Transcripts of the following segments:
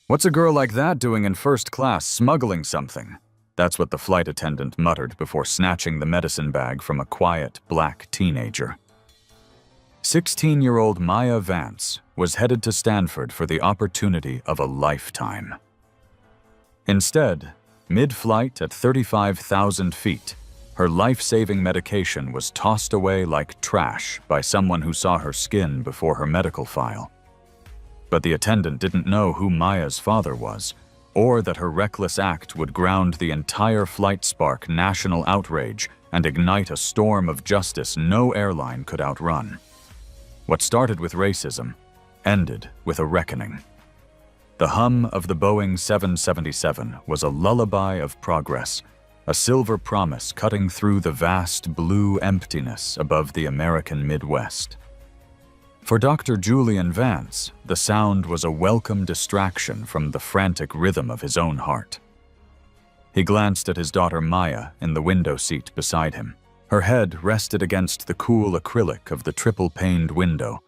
"What's a girl like that doing in first class smuggling something?" That's what the flight attendant muttered before snatching the medicine bag from a quiet, black teenager. 16-year-old Maya Vance was headed to Stanford for the opportunity of a lifetime. Instead, mid-flight at 35,000 feet, her life-saving medication was tossed away like trash by someone who saw her skin before her medical file. But the attendant didn't know who Maya's father was, or that her reckless act would ground the entire flight, spark national outrage, and ignite a storm of justice no airline could outrun. What started with racism ended with a reckoning. The hum of the Boeing 777 was a lullaby of progress, a silver promise cutting through the vast blue emptiness above the American Midwest. For Dr. Julian Vance, the sound was a welcome distraction from the frantic rhythm of his own heart. He glanced at his daughter Maya in the window seat beside him. Her head rested against the cool acrylic of the triple-paned window,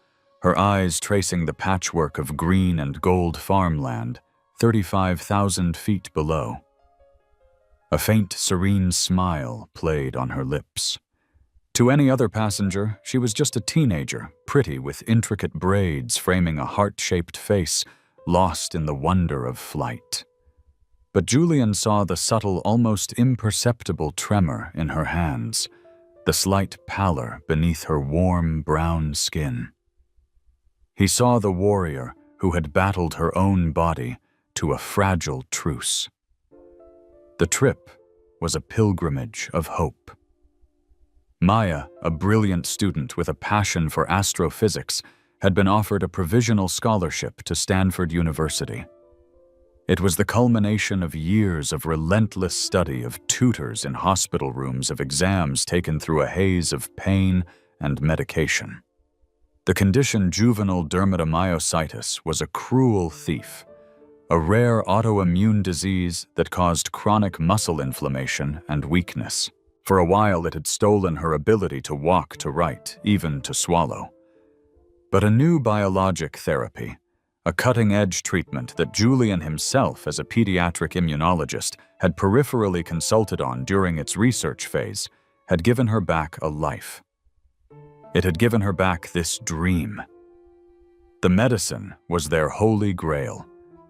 her eyes tracing the patchwork of green and gold farmland 35,000 feet below. A faint, serene smile played on her lips. To any other passenger, she was just a teenager, pretty with intricate braids framing a heart-shaped face, lost in the wonder of flight. But Julian saw the subtle, almost imperceptible tremor in her hands, the slight pallor beneath her warm brown skin. He saw the warrior who had battled her own body to a fragile truce. The trip was a pilgrimage of hope. Maya, a brilliant student with a passion for astrophysics, had been offered a provisional scholarship to Stanford University. It was the culmination of years of relentless study, of tutors in hospital rooms, of exams taken through a haze of pain and medication. The condition juvenile dermatomyositis was a cruel thief, a rare autoimmune disease that caused chronic muscle inflammation and weakness. For a while, it had stolen her ability to walk, to write, even to swallow. But a new biologic therapy, a cutting-edge treatment that Julian himself, as a pediatric immunologist, had peripherally consulted on during its research phase, had given her back a life. It had given her back this dream. The medicine was their holy grail.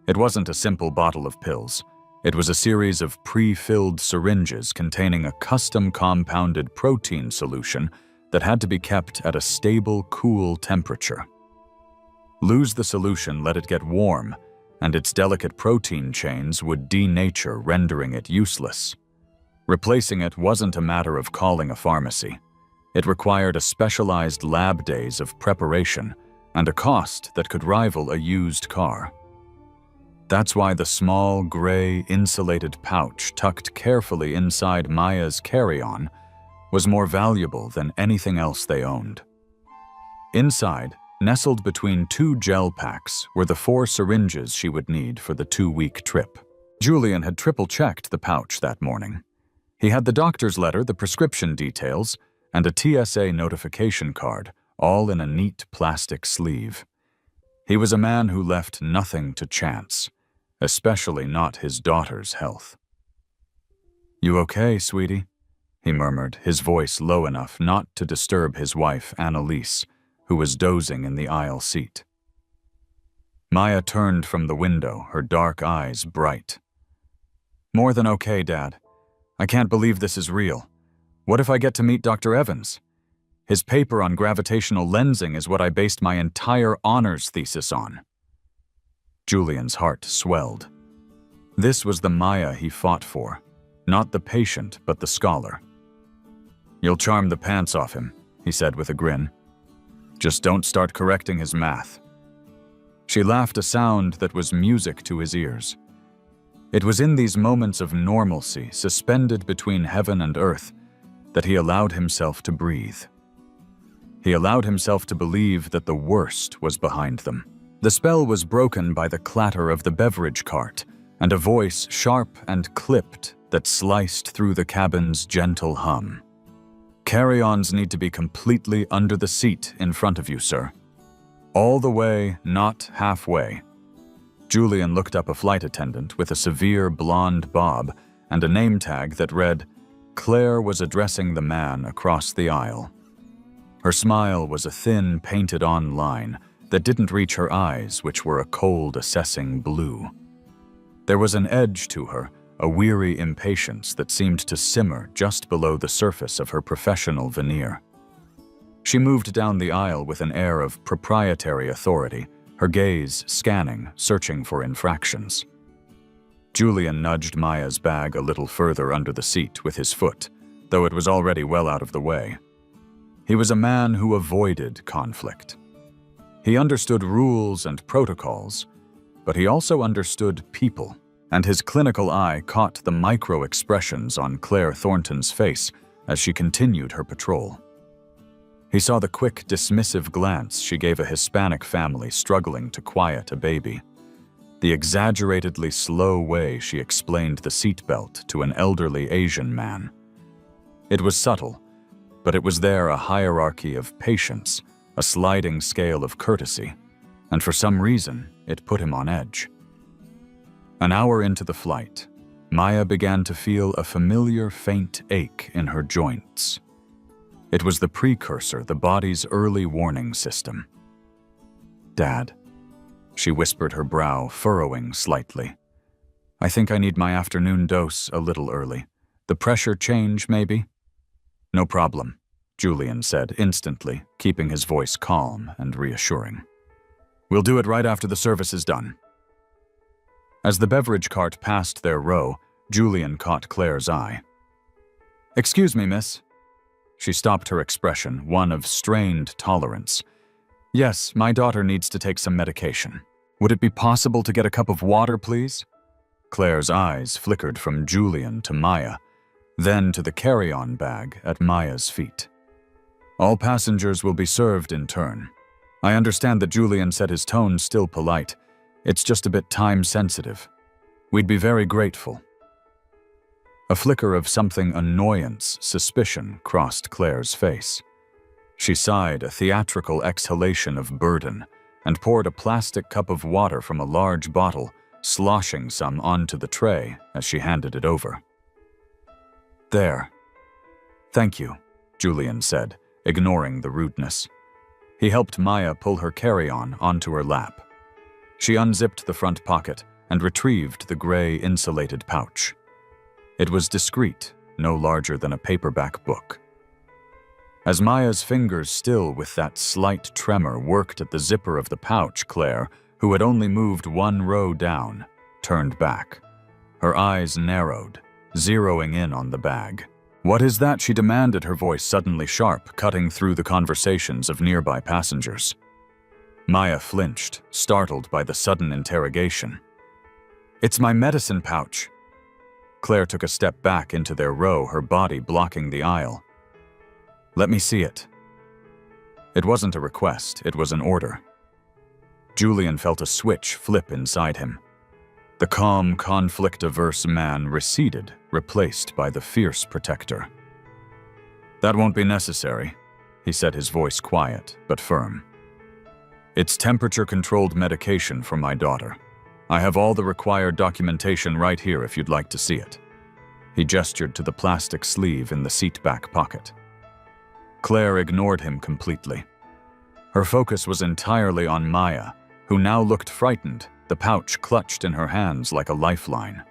It wasn't a simple bottle of pills. It was a series of pre-filled syringes containing a custom compounded protein solution that had to be kept at a stable, cool temperature. Lose the solution, let it get warm, and its delicate protein chains would denature, rendering it useless. Replacing it wasn't a matter of calling a pharmacy. It required a specialized lab days of preparation and a cost that could rival a used car. That's why the small, gray, insulated pouch tucked carefully inside Maya's carry-on was more valuable than anything else they owned. Inside, nestled between two gel packs, were the 4 syringes she would need for the 2-week trip. Julian had triple-checked the pouch that morning. He had the doctor's letter, the prescription details, and a TSA notification card, all in a neat plastic sleeve. He was a man who left nothing to chance, especially not his daughter's health. "You okay, sweetie?" he murmured, his voice low enough not to disturb his wife, Annalise, who was dozing in the aisle seat. Maya turned from the window, her dark eyes bright. "More than okay, Dad. I can't believe this is real. What if I get to meet Dr. Evans? His paper on gravitational lensing is what I based my entire honors thesis on." Julian's heart swelled. This was the Maya he fought for, not the patient, but the scholar. "You'll charm the pants off him," he said with a grin. "Just don't start correcting his math." She laughed, a sound that was music to his ears. It was in these moments of normalcy, suspended between heaven and earth, that he allowed himself to breathe. He allowed himself to believe that the worst was behind them. The spell was broken by the clatter of the beverage cart and a voice sharp and clipped that sliced through the cabin's gentle hum. "Carry-ons need to be completely under the seat in front of you, sir. All the way, not halfway." Julian looked up a flight attendant with a severe blonde bob and a name tag that read, "Claire was addressing the man across the aisle." Her smile was a thin, painted-on line that didn't reach her eyes, which were a cold, assessing blue. There was an edge to her, a weary impatience that seemed to simmer just below the surface of her professional veneer. She moved down the aisle with an air of proprietary authority, her gaze scanning, searching for infractions. Julian nudged Maya's bag a little further under the seat with his foot, though it was already well out of the way. He was a man who avoided conflict. He understood rules and protocols, but he also understood people, and his clinical eye caught the micro-expressions on Claire Thornton's face as she continued her patrol. He saw the quick, dismissive glance she gave a Hispanic family struggling to quiet a baby, the exaggeratedly slow way she explained the seatbelt to an elderly Asian man. It was subtle, but it was there, a hierarchy of patience, a sliding scale of courtesy, and for some reason, it put him on edge. An hour into the flight, Maya began to feel a familiar faint ache in her joints. It was the precursor, the body's early warning system. "Dad," she whispered, her brow furrowing slightly. "I think I need my afternoon dose a little early. The pressure change, maybe?" "No problem," Julian said instantly, keeping his voice calm and reassuring. "We'll do it right after the service is done." As the beverage cart passed their row, Julian caught Claire's eye. "Excuse me, miss." She stopped, her expression one of strained tolerance. "Yes, my daughter needs to take some medication. Would it be possible to get a cup of water, please?" Claire's eyes flickered from Julian to Maya, then to the carry-on bag at Maya's feet. "All passengers will be served in turn. I understand that Julian said, his tone still polite. It's just a bit time-sensitive. We'd be very grateful." A flicker of something annoyance, suspicion crossed Claire's face. She sighed a theatrical exhalation of burden and poured a plastic cup of water from a large bottle, sloshing some onto the tray as she handed it over. "There." "Thank you," Julian said, ignoring the rudeness. He helped Maya pull her carry-on onto her lap. She unzipped the front pocket and retrieved the gray insulated pouch. It was discreet, no larger than a paperback book. As Maya's fingers, still with that slight tremor, worked at the zipper of the pouch, Claire, who had only moved one row down, turned back. Her eyes narrowed, zeroing in on the bag. "What is that?" she demanded, her voice suddenly sharp, cutting through the conversations of nearby passengers. Maya flinched, startled by the sudden interrogation. "It's my medicine pouch." Claire took a step back into their row, her body blocking the aisle. "Let me see it." It wasn't a request, it was an order. Julian felt a switch flip inside him. The calm, conflict-averse man receded, replaced by the fierce protector. "That won't be necessary," he said, his voice quiet but firm. "It's temperature-controlled medication for my daughter. I have all the required documentation right here if you'd like to see it." He gestured to the plastic sleeve in the seat-back pocket. Claire ignored him completely. Her focus was entirely on Maya, who now looked frightened, the pouch clutched in her hands like a lifeline.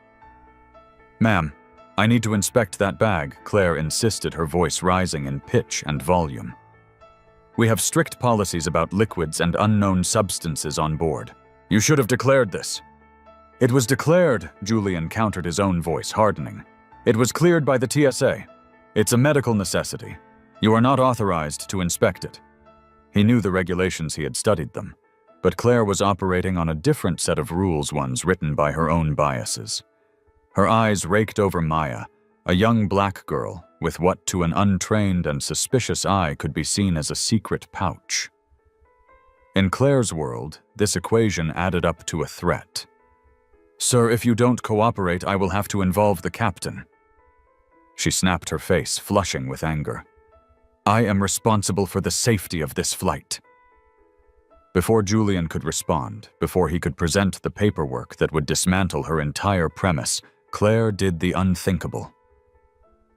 "Ma'am, I need to inspect that bag," Claire insisted, her voice rising in pitch and volume. "We have strict policies about liquids and unknown substances on board. You should have declared this." "It was declared," Julian countered, his own voice hardening. "It was cleared by the TSA. It's a medical necessity. You are not authorized to inspect it." He knew the regulations, he had studied them, but Claire was operating on a different set of rules, ones written by her own biases. Her eyes raked over Maya, a young black girl with what to an untrained and suspicious eye could be seen as a secret pouch. In Claire's world, this equation added up to a threat. "Sir, if you don't cooperate, I will have to involve the captain." She snapped, her face flushing with anger. "I am responsible for the safety of this flight." Before Julian could respond, before he could present the paperwork that would dismantle her entire premise, Claire did the unthinkable.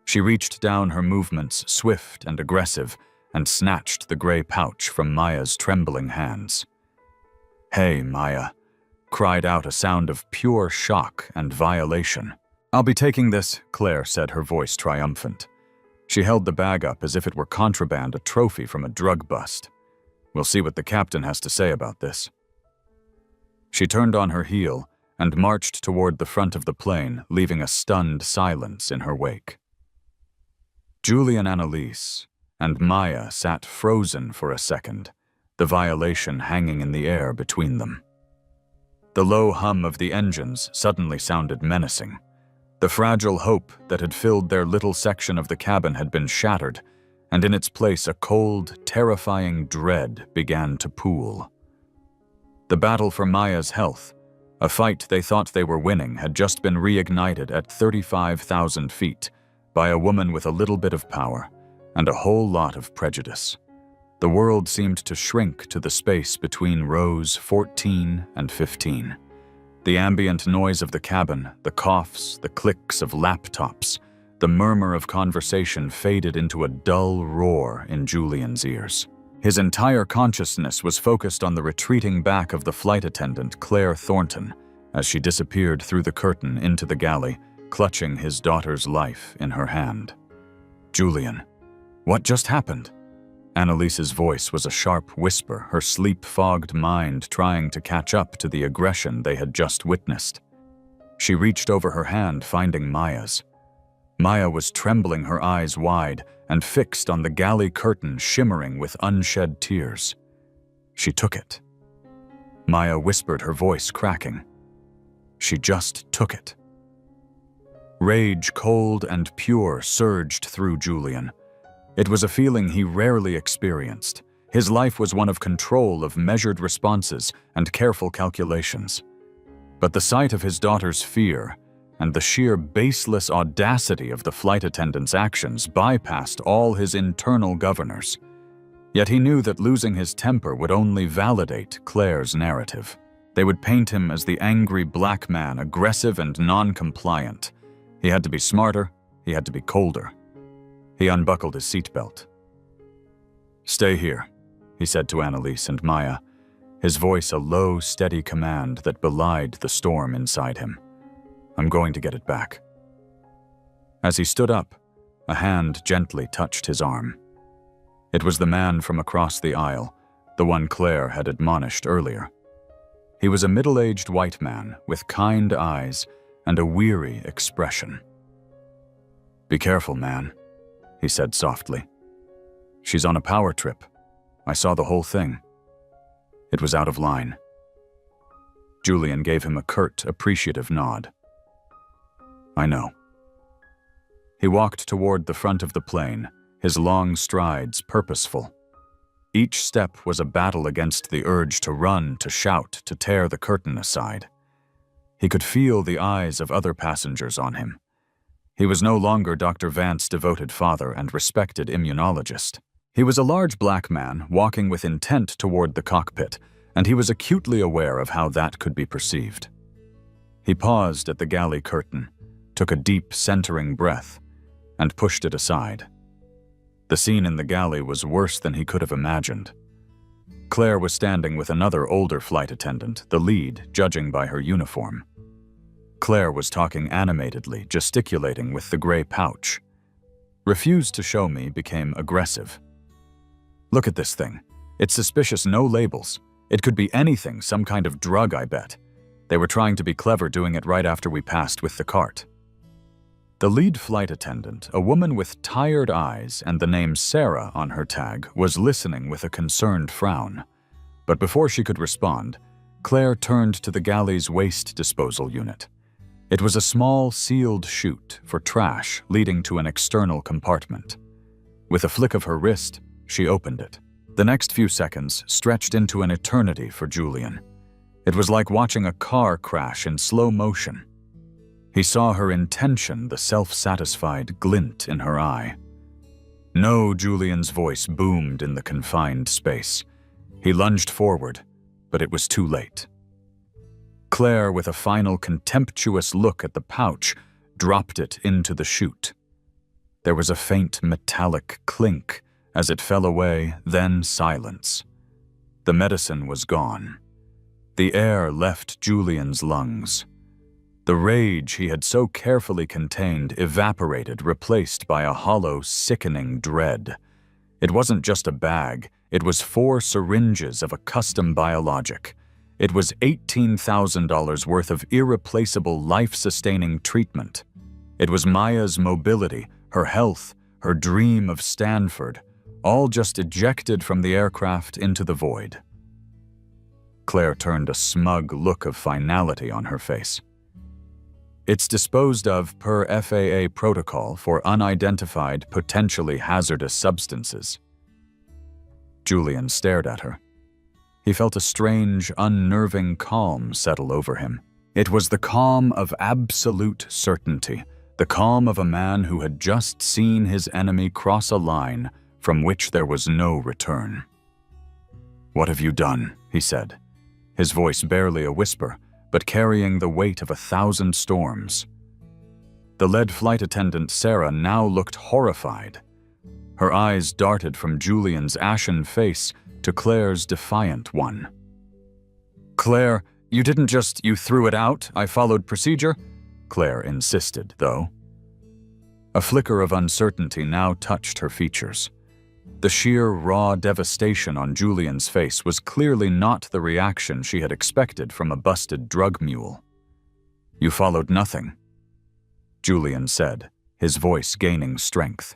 She reached down, her movements swift and aggressive, and snatched the gray pouch from Maya's trembling hands. "Hey, Maya," cried out a sound of pure shock and violation. "I'll be taking this," Claire said, her voice triumphant. She held the bag up as if it were contraband, a trophy from a drug bust. "We'll see what the captain has to say about this." She turned on her heel and marched toward the front of the plane, leaving a stunned silence in her wake. Julian, Annalise, and Maya sat frozen for a second, the violation hanging in the air between them. The low hum of the engines suddenly sounded menacing. The fragile hope that had filled their little section of the cabin had been shattered, and in its place a cold, terrifying dread began to pool. The battle for Maya's health, a fight they thought they were winning, had just been reignited at 35,000 feet by a woman with a little bit of power and a whole lot of prejudice. The world seemed to shrink to the space between rows 14 and 15. The ambient noise of the cabin, the coughs, the clicks of laptops, the murmur of conversation faded into a dull roar in Julian's ears. His entire consciousness was focused on the retreating back of the flight attendant, Claire Thornton, as she disappeared through the curtain into the galley, clutching his daughter's life in her hand. "Julian, what just happened?" Annalise's voice was a sharp whisper, her sleep-fogged mind trying to catch up to the aggression they had just witnessed. She reached over her hand, finding Maya's. Maya was trembling, her eyes wide and fixed on the galley curtain shimmering with unshed tears. She took it. Maya whispered, her voice cracking. She just took it. Rage, cold and pure, surged through Julian. It was a feeling he rarely experienced. His life was one of control, of measured responses and careful calculations. But the sight of his daughter's fear and the sheer baseless audacity of the flight attendant's actions bypassed all his internal governors. Yet he knew that losing his temper would only validate Claire's narrative. They would paint him as the angry black man, aggressive and non-compliant. He had to be smarter, he had to be colder. He unbuckled his seatbelt. "Stay here," he said to Annalise and Maya, his voice a low, steady command that belied the storm inside him. "I'm going to get it back." As he stood up, a hand gently touched his arm. It was the man from across the aisle, the one Claire had admonished earlier. He was a middle-aged white man with kind eyes and a weary expression. "Be careful, man," he said softly. "She's on a power trip. I saw the whole thing." It was out of line. Julian gave him a curt, appreciative nod. "I know." He walked toward the front of the plane, his long strides purposeful. Each step was a battle against the urge to run, to shout, to tear the curtain aside. He could feel the eyes of other passengers on him. He was no longer Dr. Vance's devoted father and respected immunologist. He was a large black man walking with intent toward the cockpit, and he was acutely aware of how that could be perceived. He paused at the galley curtain, took a deep, centering breath, and pushed it aside. The scene in the galley was worse than he could have imagined. Claire was standing with another older flight attendant, the lead, judging by her uniform. Claire was talking animatedly, gesticulating with the gray pouch. "Refused to show me" became aggressive. "Look at this thing. It's suspicious, no labels. It could be anything, some kind of drug, I bet. They were trying to be clever doing it right after we passed with the cart." The lead flight attendant, a woman with tired eyes and the name Sarah on her tag, was listening with a concerned frown. But before she could respond, Claire turned to the galley's waste disposal unit. It was a small, sealed chute for trash leading to an external compartment. With a flick of her wrist, she opened it. The next few seconds stretched into an eternity for Julian. It was like watching a car crash in slow motion. He saw her intention, the self-satisfied glint in her eye. "No," Julian's voice boomed in the confined space. He lunged forward, but it was too late. Claire, with a final contemptuous look at the pouch, dropped it into the chute. There was a faint metallic clink as it fell away, then silence. The medicine was gone. The air left Julian's lungs. The rage he had so carefully contained evaporated, replaced by a hollow, sickening dread. It wasn't just a bag, it was 4 syringes of a custom biologic. It was $18,000 worth of irreplaceable, life-sustaining treatment. It was Maya's mobility, her health, her dream of Stanford, all just ejected from the aircraft into the void. Claire turned a smug look of finality on her face. It's disposed of per FAA protocol for unidentified, potentially hazardous substances. Julian stared at her. He felt a strange, unnerving calm settle over him. It was the calm of absolute certainty, the calm of a man who had just seen his enemy cross a line from which there was no return. "What have you done?" he said, his voice barely a whisper, but carrying the weight of 1,000 storms. The lead flight attendant Sarah now looked horrified. Her eyes darted from Julian's ashen face to Claire's defiant one. "Claire, you didn't just, you threw it out? I followed procedure?" Claire insisted, though. A flicker of uncertainty now touched her features. The sheer, raw devastation on Julian's face was clearly not the reaction she had expected from a busted drug mule. "You followed nothing," Julian said, his voice gaining strength.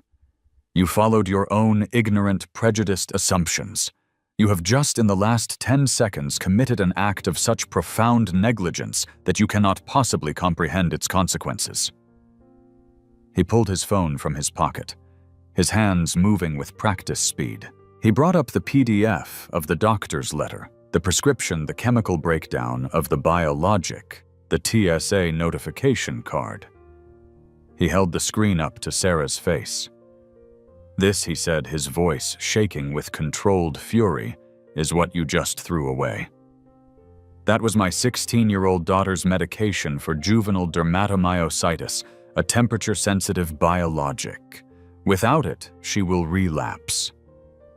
"You followed your own ignorant, prejudiced assumptions. You have just in the last 10 seconds committed an act of such profound negligence that you cannot possibly comprehend its consequences." He pulled his phone from his pocket, his hands moving with practice speed. He brought up the PDF of the doctor's letter, the prescription, the chemical breakdown of the biologic, the TSA notification card. He held the screen up to Sarah's face. "This," he said, his voice shaking with controlled fury, "is what you just threw away. That was my 16-year-old daughter's medication for juvenile dermatomyositis, a temperature-sensitive biologic. Without it, she will relapse.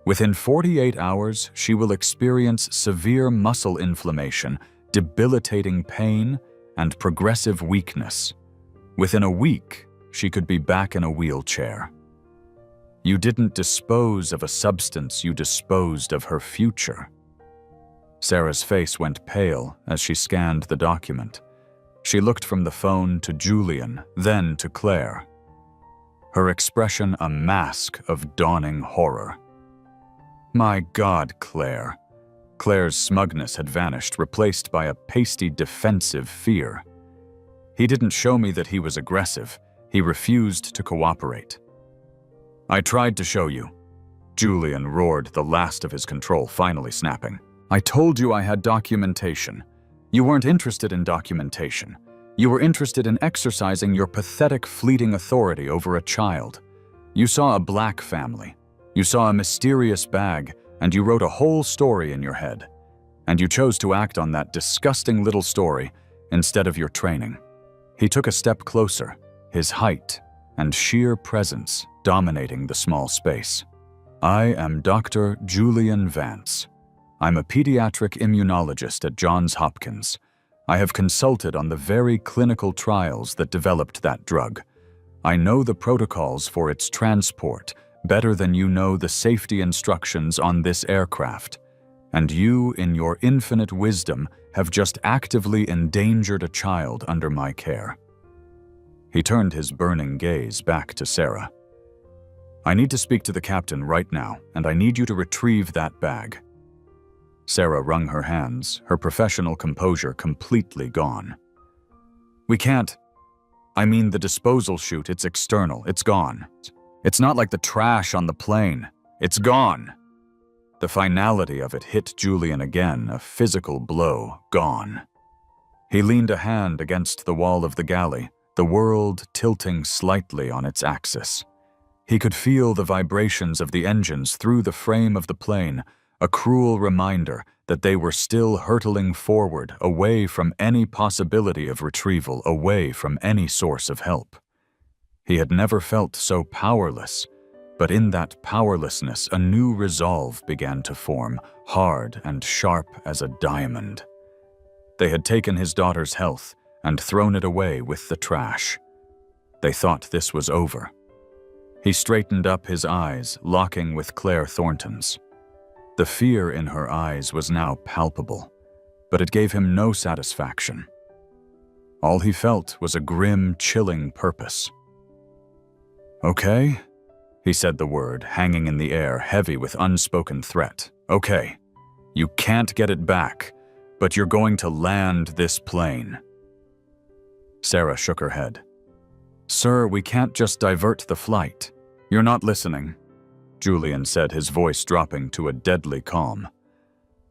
Within 48 hours, she will experience severe muscle inflammation, debilitating pain, and progressive weakness. Within a week, she could be back in a wheelchair. You didn't dispose of a substance, you disposed of her future." Sarah's face went pale as she scanned the document. She looked from the phone to Julian, then to Claire. Her expression a mask of dawning horror. "My God, Claire." Claire's smugness had vanished, replaced by a pasty defensive fear. "He didn't show me that he was aggressive. He refused to cooperate." "I tried to show you." Julian roared, the last of his control finally snapping. "I told you I had documentation. You weren't interested in documentation. You were interested in exercising your pathetic, fleeting authority over a child. You saw a black family. You saw a mysterious bag, and you wrote a whole story in your head. And you chose to act on that disgusting little story instead of your training." He took a step closer, his height and sheer presence dominating the small space. "I am Dr. Julian Vance. I'm a pediatric immunologist at Johns Hopkins. I have consulted on the very clinical trials that developed that drug. I know the protocols for its transport better than you know the safety instructions on this aircraft. And you, in your infinite wisdom, have just actively endangered a child under my care." He turned his burning gaze back to Sarah. "I need to speak to the captain right now, and I need you to retrieve that bag." Sarah wrung her hands, her professional composure completely gone. "We can't. I mean the disposal chute, it's external, it's gone. It's not like the trash on the plane. It's gone." The finality of it hit Julian again, a physical blow, gone. He leaned a hand against the wall of the galley, the world tilting slightly on its axis. He could feel the vibrations of the engines through the frame of the plane, a cruel reminder that they were still hurtling forward, away from any possibility of retrieval, away from any source of help. He had never felt so powerless, but in that powerlessness a new resolve began to form, hard and sharp as a diamond. They had taken his daughter's health and thrown it away with the trash. They thought this was over. He straightened up his eyes, locking with Claire Thornton's. The fear in her eyes was now palpable, but it gave him no satisfaction. All he felt was a grim, chilling purpose. "Okay," he said the word, hanging in the air, heavy with unspoken threat. "Okay, you can't get it back, but you're going to land this plane." Sarah shook her head. "Sir, we can't just divert the flight." "You're not listening," Julian said, his voice dropping to a deadly calm.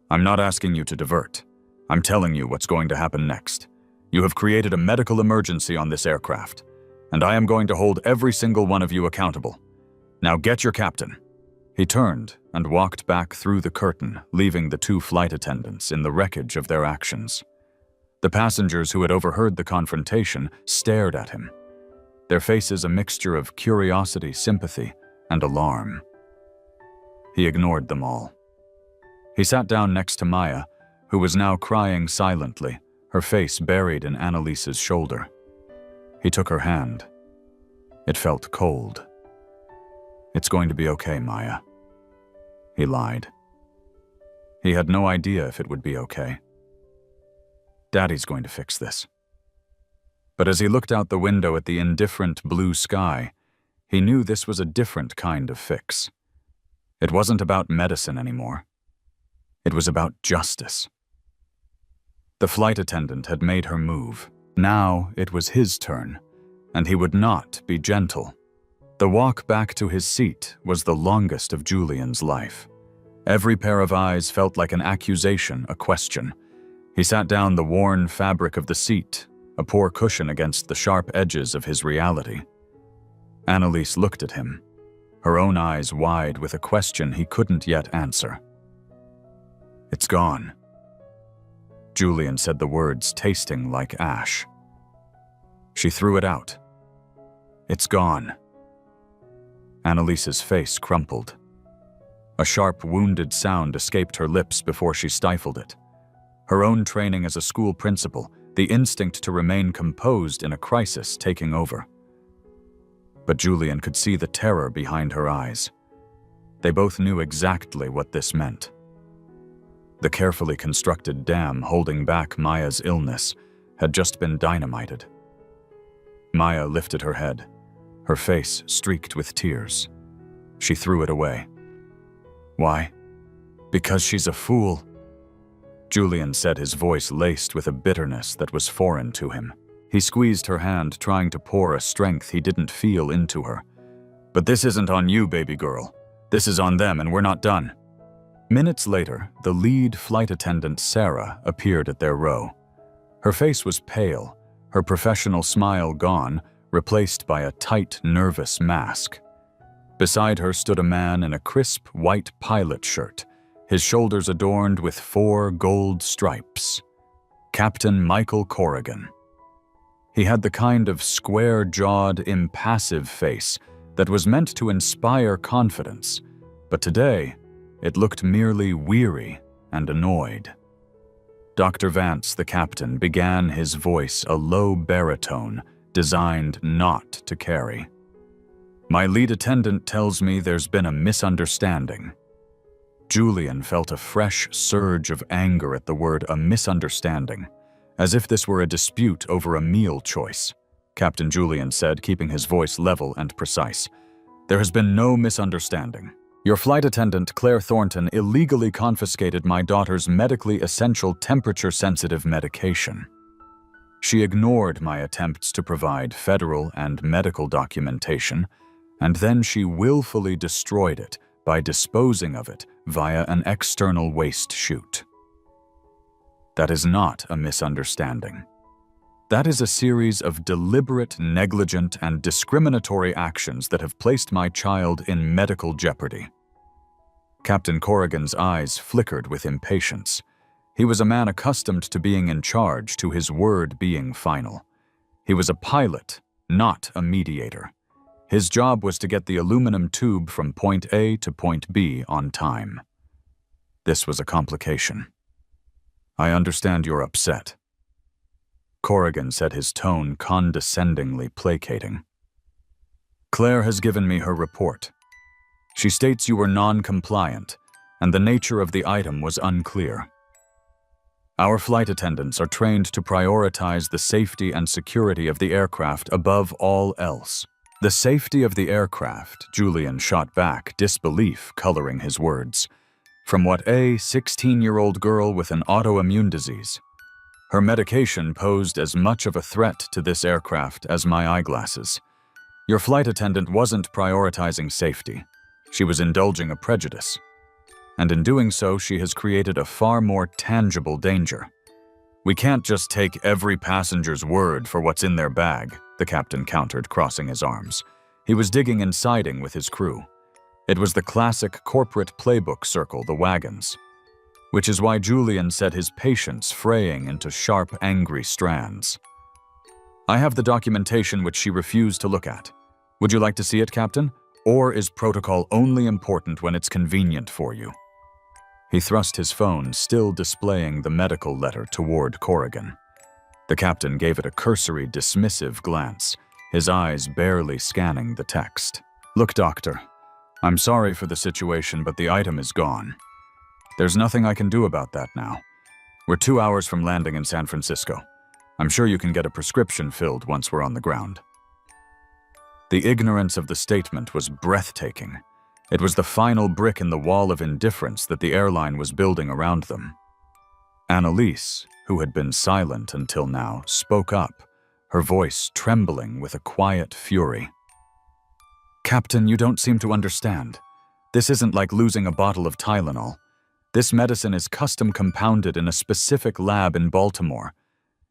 "I'm not asking you to divert. I'm telling you what's going to happen next. You have created a medical emergency on this aircraft, and I am going to hold every single one of you accountable. Now get your captain." He turned and walked back through the curtain, leaving the two flight attendants in the wreckage of their actions. The passengers who had overheard the confrontation stared at him, their faces a mixture of curiosity, sympathy, and alarm. He ignored them all. He sat down next to Maya, who was now crying silently, her face buried in Annalise's shoulder. He took her hand. It felt cold. "It's going to be okay, Maya." He lied. He had no idea if it would be okay. "Daddy's going to fix this." But as he looked out the window at the indifferent blue sky, he knew this was a different kind of fix. It wasn't about medicine anymore. It was about justice. The flight attendant had made her move. Now it was his turn, and he would not be gentle. The walk back to his seat was the longest of Julian's life. Every pair of eyes felt like an accusation, a question. He sat down the worn fabric of the seat, a poor cushion against the sharp edges of his reality. Annalise looked at him, her own eyes wide with a question he couldn't yet answer. "It's gone." Julian said the words tasting like ash. She threw it out. "It's gone." Annalise's face crumpled. A sharp, wounded sound escaped her lips before she stifled it. Her own training as a school principal, the instinct to remain composed in a crisis taking over. But Julian could see the terror behind her eyes. They both knew exactly what this meant. The carefully constructed dam holding back Maya's illness had just been dynamited. Maya lifted her head, her face streaked with tears. She threw it away. "Why? Because she's a fool," Julian said, his voice laced with a bitterness that was foreign to him. He squeezed her hand, trying to pour a strength he didn't feel into her. "But this isn't on you, baby girl. This is on them, and we're not done." Minutes later, the lead flight attendant, Sarah, appeared at their row. Her face was pale, her professional smile gone, replaced by a tight, nervous mask. Beside her stood a man in a crisp white pilot shirt, his shoulders adorned with 4 gold stripes. Captain Michael Corrigan. He had the kind of square-jawed, impassive face that was meant to inspire confidence, but today it looked merely weary and annoyed. Dr. Vance, the captain, began, his voice a low baritone designed not to carry. "My lead attendant tells me there's been a misunderstanding." Julian felt a fresh surge of anger at the word "a misunderstanding," as if this were a dispute over a meal choice. Captain Julian said, keeping his voice level and precise. "There has been no misunderstanding. Your flight attendant, Claire Thornton, illegally confiscated my daughter's medically essential temperature-sensitive medication. She ignored my attempts to provide federal and medical documentation, and then she willfully destroyed it by disposing of it via an external waste chute. That is not a misunderstanding. That is a series of deliberate, negligent, and discriminatory actions that have placed my child in medical jeopardy." Captain Corrigan's eyes flickered with impatience. He was a man accustomed to being in charge, to his word being final. He was a pilot, not a mediator. His job was to get the aluminum tube from point A to point B on time. This was a complication. "I understand you're upset." Corrigan said, his tone condescendingly placating. "Claire has given me her report. She states you were non-compliant, and the nature of the item was unclear. Our flight attendants are trained to prioritize the safety and security of the aircraft above all else." "The safety of the aircraft," Julian shot back, disbelief coloring his words. "From what, a 16-year-old girl with an autoimmune disease? Her medication posed as much of a threat to this aircraft as my eyeglasses. Your flight attendant wasn't prioritizing safety. She was indulging a prejudice. And in doing so, she has created a far more tangible danger. We can't just take every passenger's word for what's in their bag," the captain countered, crossing his arms. He was digging and siding with his crew. It was the classic corporate playbook circle, the wagons. Which is why Julian said, his patience fraying into sharp, angry strands. "I have the documentation which she refused to look at. Would you like to see it, Captain? Or is protocol only important when it's convenient for you?" He thrust his phone, still displaying the medical letter, toward Corrigan. The captain gave it a cursory, dismissive glance, his eyes barely scanning the text. "Look, Doctor, I'm sorry for the situation, but the item is gone. There's nothing I can do about that now. We're 2 hours from landing in San Francisco. I'm sure you can get a prescription filled once we're on the ground." The ignorance of the statement was breathtaking. It was the final brick in the wall of indifference that the airline was building around them. Annalise, who had been silent until now, spoke up, her voice trembling with a quiet fury. "Captain, you don't seem to understand. This isn't like losing a bottle of Tylenol. This medicine is custom compounded in a specific lab in Baltimore.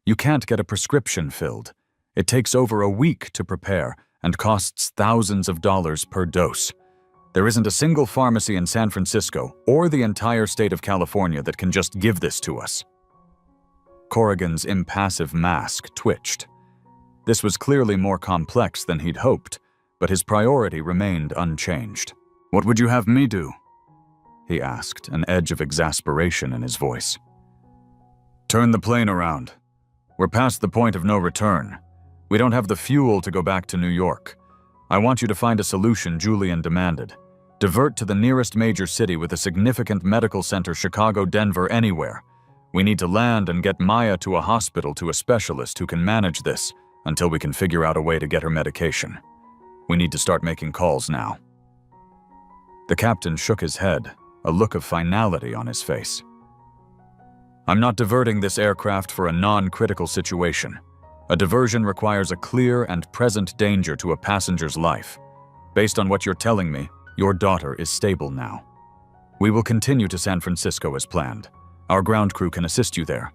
You can't get a prescription filled. It takes over a week to prepare and costs thousands of dollars per dose. There isn't a single pharmacy in San Francisco or the entire state of California that can just give this to us." Corrigan's impassive mask twitched. This was clearly more complex than he'd hoped, but his priority remained unchanged. "What would you have me do?" he asked, an edge of exasperation in his voice. "Turn the plane around. We're past the point of no return. We don't have the fuel to go back to New York. I want you to find a solution," Julian demanded. "Divert to the nearest major city with a significant medical center, Chicago, Denver, anywhere. We need to land and get Maya to a hospital, to a specialist who can manage this until we can figure out a way to get her medication. We need to start making calls now." The captain shook his head, a look of finality on his face. "I'm not diverting this aircraft for a non-critical situation. A diversion requires a clear and present danger to a passenger's life. Based on what you're telling me, your daughter is stable now. We will continue to San Francisco as planned. Our ground crew can assist you there."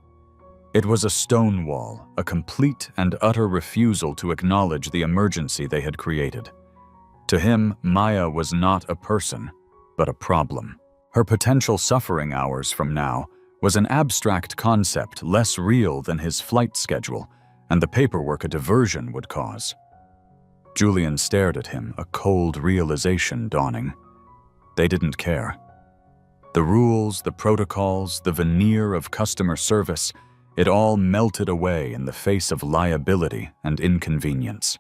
It was a stonewall, a complete and utter refusal to acknowledge the emergency they had created. To him, Maya was not a person, but a problem. Her potential suffering hours from now was an abstract concept less real than his flight schedule and the paperwork a diversion would cause. Julian stared at him, a cold realization dawning. They didn't care. The rules, the protocols, the veneer of customer service, it all melted away in the face of liability and inconvenience.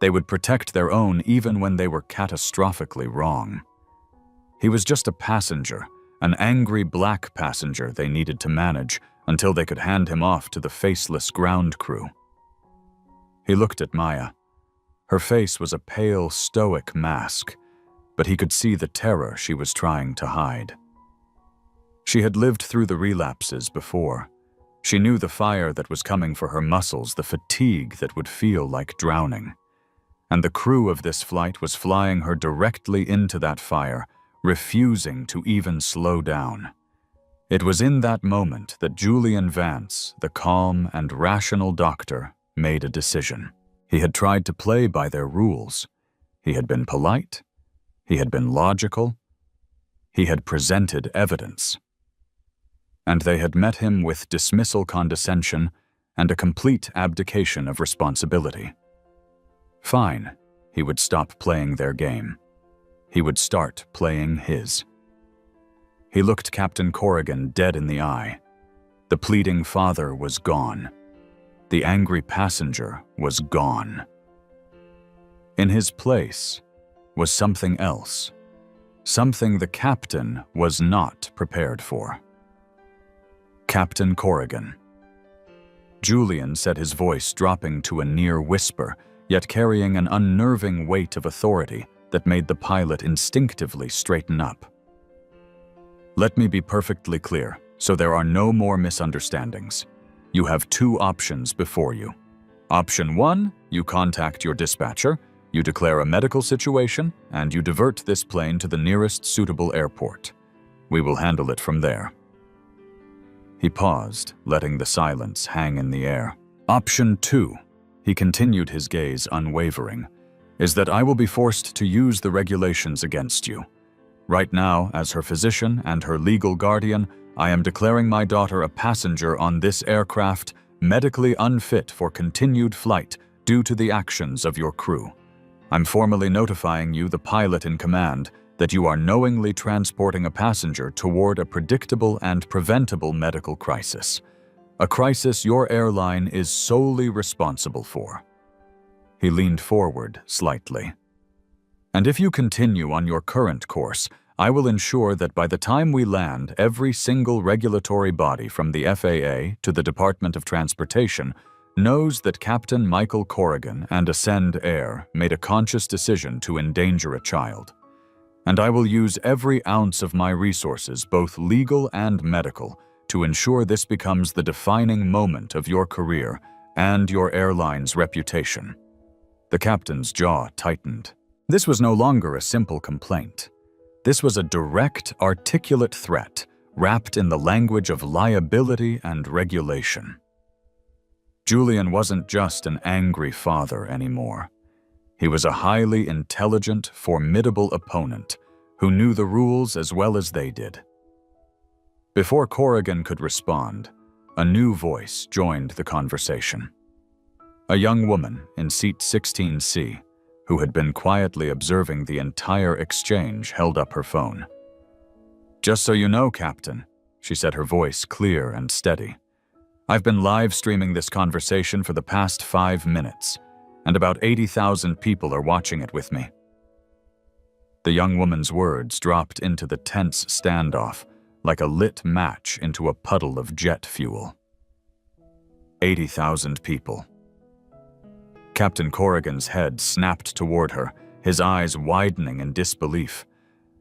They would protect their own even when they were catastrophically wrong. He was just a passenger, an angry black passenger they needed to manage until they could hand him off to the faceless ground crew. He looked at Maya. Her face was a pale, stoic mask, but he could see the terror she was trying to hide. She had lived through the relapses before. She knew the fire that was coming for her muscles, the fatigue that would feel like drowning. And the crew of this flight was flying her directly into that fire, refusing to even slow down. It was in that moment that Julian Vance, the calm and rational doctor, made a decision. He had tried to play by their rules. He had been polite. He had been logical. He had presented evidence. And they had met him with dismissal condescension and a complete abdication of responsibility. Fine, he would stop playing their game. He would start playing his. He looked Captain Corrigan dead in the eye. The pleading father was gone. The angry passenger was gone. In his place was something else, something the captain was not prepared for. Captain Corrigan. Julian said, his voice dropping to a near whisper, yet carrying an unnerving weight of authority that made the pilot instinctively straighten up. Let me be perfectly clear, so there are no more misunderstandings. You have two options before you. Option 1, you contact your dispatcher, you declare a medical situation, and you divert this plane to the nearest suitable airport. We will handle it from there. He paused, letting the silence hang in the air. Option 2, he continued, his gaze unwavering, is that I will be forced to use the regulations against you. Right now, as her physician and her legal guardian, I am declaring my daughter a passenger on this aircraft medically unfit for continued flight due to the actions of your crew. I'm formally notifying you, the pilot in command, that you are knowingly transporting a passenger toward a predictable and preventable medical crisis. A crisis your airline is solely responsible for. He leaned forward slightly. And if you continue on your current course, I will ensure that by the time we land, every single regulatory body from the FAA to the Department of Transportation knows that Captain Michael Corrigan and Ascend Air made a conscious decision to endanger a child. And I will use every ounce of my resources, both legal and medical, to ensure this becomes the defining moment of your career and your airline's reputation. The captain's jaw tightened. This was no longer a simple complaint. This was a direct, articulate threat, wrapped in the language of liability and regulation. Julian wasn't just an angry father anymore. He was a highly intelligent, formidable opponent who knew the rules as well as they did. Before Corrigan could respond, a new voice joined the conversation. A young woman in seat 16C, who had been quietly observing the entire exchange, held up her phone. "Just so you know, Captain," she said, her voice clear and steady, "I've been live streaming this conversation for the past 5 minutes, and about 80,000 people are watching it with me." The young woman's words dropped into the tense standoff like a lit match into a puddle of jet fuel. 80,000 people. Captain Corrigan's head snapped toward her, his eyes widening in disbelief.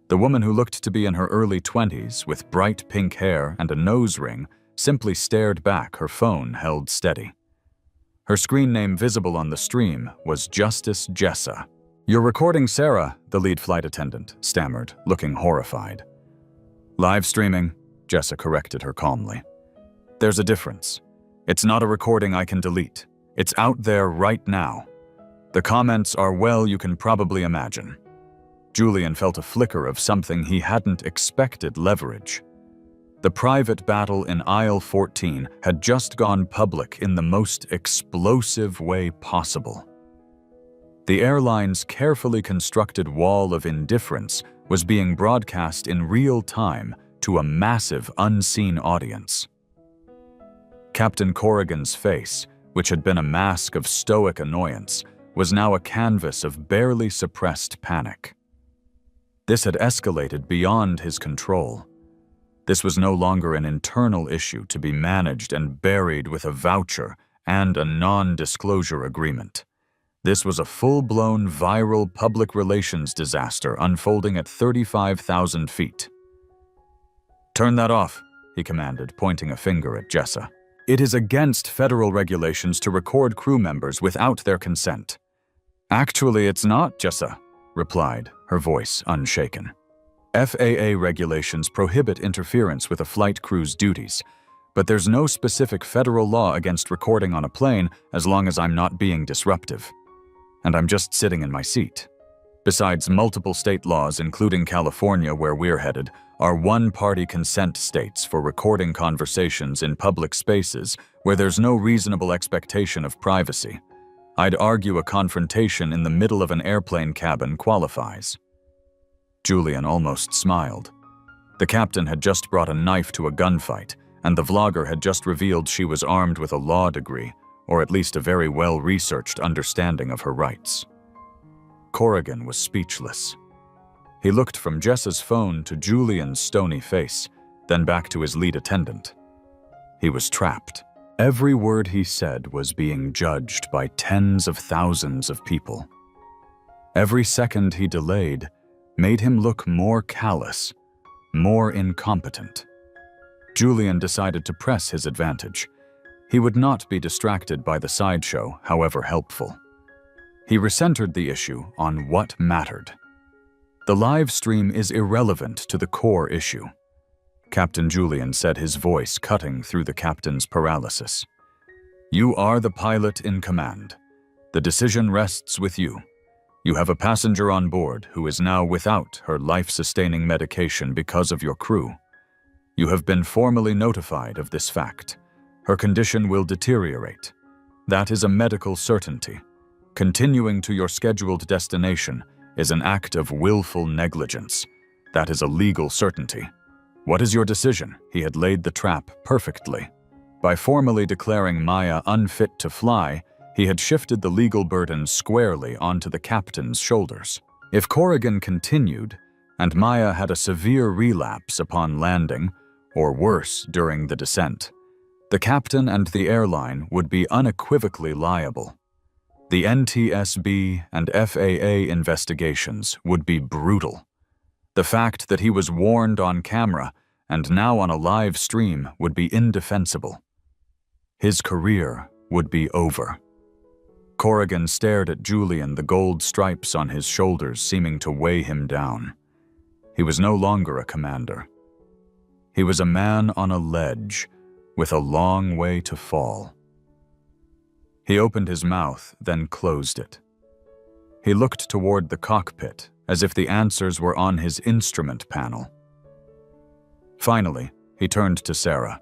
The woman, who looked to be in her early 20s, with bright pink hair and a nose ring, simply stared back, her phone held steady. Her screen name visible on the stream was Justice Jessa. "You're recording Sarah," the lead flight attendant stammered, looking horrified. "Live streaming," Jessa corrected her calmly. "There's a difference. It's not a recording I can delete. It's out there right now. The comments are, well, you can probably imagine." Julian felt a flicker of something he hadn't expected: leverage. The private battle in aisle 14 had just gone public in the most explosive way possible. The airline's carefully constructed wall of indifference was being broadcast in real time to a massive, unseen audience. Captain Corrigan's face, which had been a mask of stoic annoyance, was now a canvas of barely suppressed panic. This had escalated beyond his control. This was no longer an internal issue to be managed and buried with a voucher and a non-disclosure agreement. This was a full-blown viral public relations disaster unfolding at 35,000 feet. "Turn that off," he commanded, pointing a finger at Jessa. "It is against federal regulations to record crew members without their consent." "Actually, it's not," Jessa replied, her voice unshaken. "FAA regulations prohibit interference with a flight crew's duties, but there's no specific federal law against recording on a plane as long as I'm not being disruptive. And I'm just sitting in my seat. Besides, multiple state laws, including California, where we're headed, are one-party consent states for recording conversations in public spaces where there's no reasonable expectation of privacy. I'd argue a confrontation in the middle of an airplane cabin qualifies. Julian almost smiled. The captain had just brought a knife to a gunfight, and the vlogger had just revealed she was armed with a law degree, or at least a very well-researched understanding of her rights. Corrigan was speechless. He looked from Jessa's phone to Julian's stony face, then back to his lead attendant. He was trapped. Every word he said was being judged by tens of thousands of people. Every second he delayed made him look more callous, more incompetent. Julian decided to press his advantage. He would not be distracted by the sideshow, however helpful. He recentered the issue on what mattered. The live stream is irrelevant to the core issue. Captain Julian said, his voice cutting through the captain's paralysis. You are the pilot in command. The decision rests with you. You have a passenger on board who is now without her life-sustaining medication because of your crew. You have been formally notified of this fact. Her condition will deteriorate. That is a medical certainty. Continuing to your scheduled destination is an act of willful negligence. That is a legal certainty. What is your decision? He had laid the trap perfectly. By formally declaring Maya unfit to fly, he had shifted the legal burden squarely onto the captain's shoulders. If Corrigan continued, and Maya had a severe relapse upon landing, or worse during the descent, the captain and the airline would be unequivocally liable. The NTSB and FAA investigations would be brutal. The fact that he was warned on camera and now on a live stream would be indefensible. His career would be over. Corrigan stared at Julian, the gold stripes on his shoulders seeming to weigh him down. He was no longer a commander. He was a man on a ledge with a long way to fall. He opened his mouth, then closed it. He looked toward the cockpit, as if the answers were on his instrument panel. Finally, he turned to Sarah.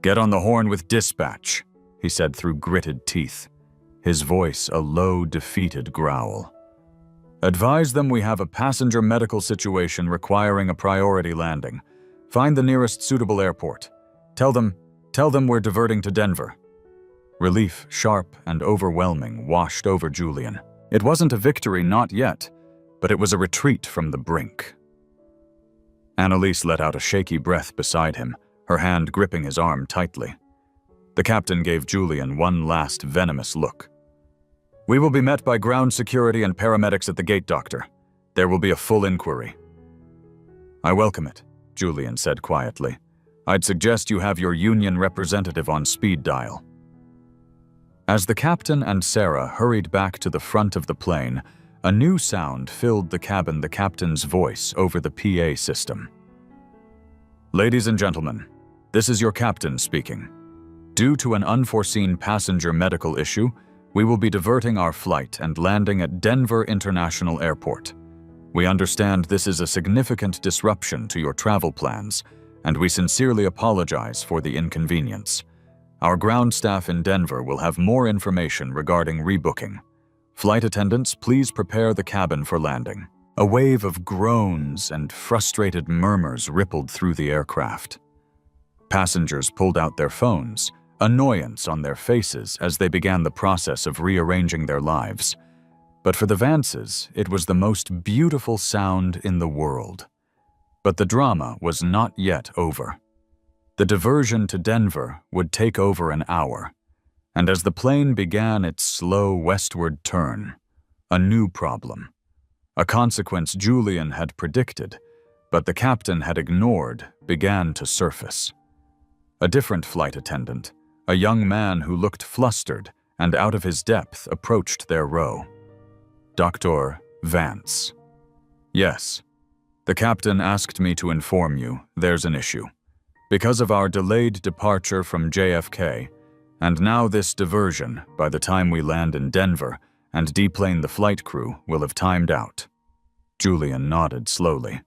Get on the horn with dispatch, he said through gritted teeth, his voice a low, defeated growl. Advise them we have a passenger medical situation requiring a priority landing. Find the nearest suitable airport. Tell them we're diverting to Denver. Relief, sharp and overwhelming, washed over Julian. It wasn't a victory, not yet, but it was a retreat from the brink. Annalise let out a shaky breath beside him, her hand gripping his arm tightly. The captain gave Julian one last venomous look. We will be met by ground security and paramedics at the gate, Doctor. There will be a full inquiry. I welcome it, Julian said quietly. I'd suggest you have your union representative on speed dial. As the captain and Sarah hurried back to the front of the plane, a new sound filled the cabin, the captain's voice over the PA system. Ladies and gentlemen, this is your captain speaking. Due to an unforeseen passenger medical issue, we will be diverting our flight and landing at Denver International Airport. We understand this is a significant disruption to your travel plans, and we sincerely apologize for the inconvenience. Our ground staff in Denver will have more information regarding rebooking. Flight attendants, please prepare the cabin for landing. A wave of groans and frustrated murmurs rippled through the aircraft. Passengers pulled out their phones, annoyance on their faces as they began the process of rearranging their lives. But for the Vances, it was the most beautiful sound in the world. But the drama was not yet over. The diversion to Denver would take over an hour, and as the plane began its slow westward turn, a new problem, a consequence Julian had predicted, but the captain had ignored, began to surface. A different flight attendant, a young man who looked flustered and out of his depth, approached their row. Dr. Vance. Yes, the captain asked me to inform you there's an issue. Because of our delayed departure from JFK, and now this diversion, by the time we land in Denver and deplane the flight crew, will have timed out. Julian nodded slowly.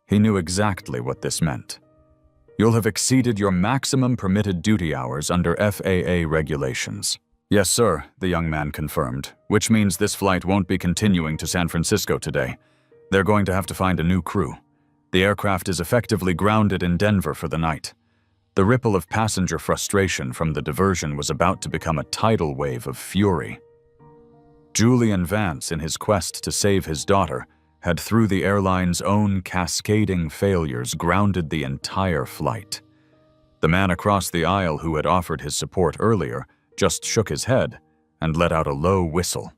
He knew exactly what this meant. You'll have exceeded your maximum permitted duty hours under FAA regulations. Yes, sir, the young man confirmed, which means this flight won't be continuing to San Francisco today. They're going to have to find a new crew. The aircraft is effectively grounded in Denver for the night. The ripple of passenger frustration from the diversion was about to become a tidal wave of fury. Julian Vance, in his quest to save his daughter, had, through the airline's own cascading failures, grounded the entire flight. The man across the aisle who had offered his support earlier just shook his head and let out a low whistle.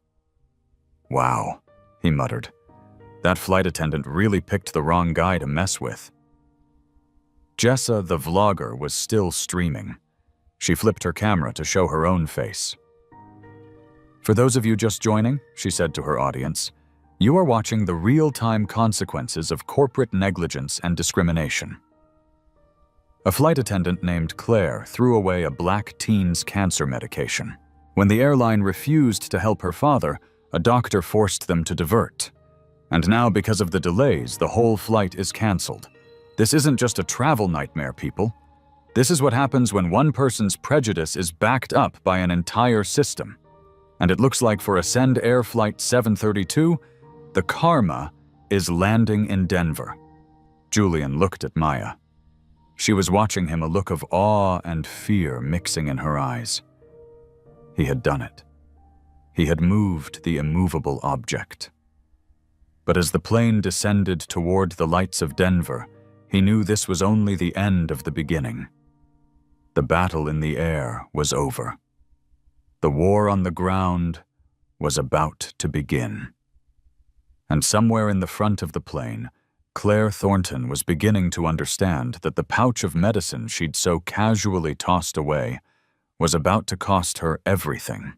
"Wow," he muttered. "That flight attendant really picked the wrong guy to mess with." Jessa, the vlogger, was still streaming. She flipped her camera to show her own face. "For those of you just joining," she said to her audience, "you are watching the real-time consequences of corporate negligence and discrimination." A flight attendant named Claire threw away a black teen's cancer medication. When the airline refused to help her father, a doctor forced them to divert. And now, because of the delays, the whole flight is canceled. This isn't just a travel nightmare, people. This is what happens when one person's prejudice is backed up by an entire system. And it looks like for Ascend Air Flight 732, the karma is landing in Denver. Julian looked at Maya. She was watching him, a look of awe and fear mixing in her eyes. He had done it. He had moved the immovable object. But as the plane descended toward the lights of Denver, he knew this was only the end of the beginning. The battle in the air was over. The war on the ground was about to begin. And somewhere in the front of the plane, Claire Thornton was beginning to understand that the pouch of medicine she'd so casually tossed away was about to cost her everything.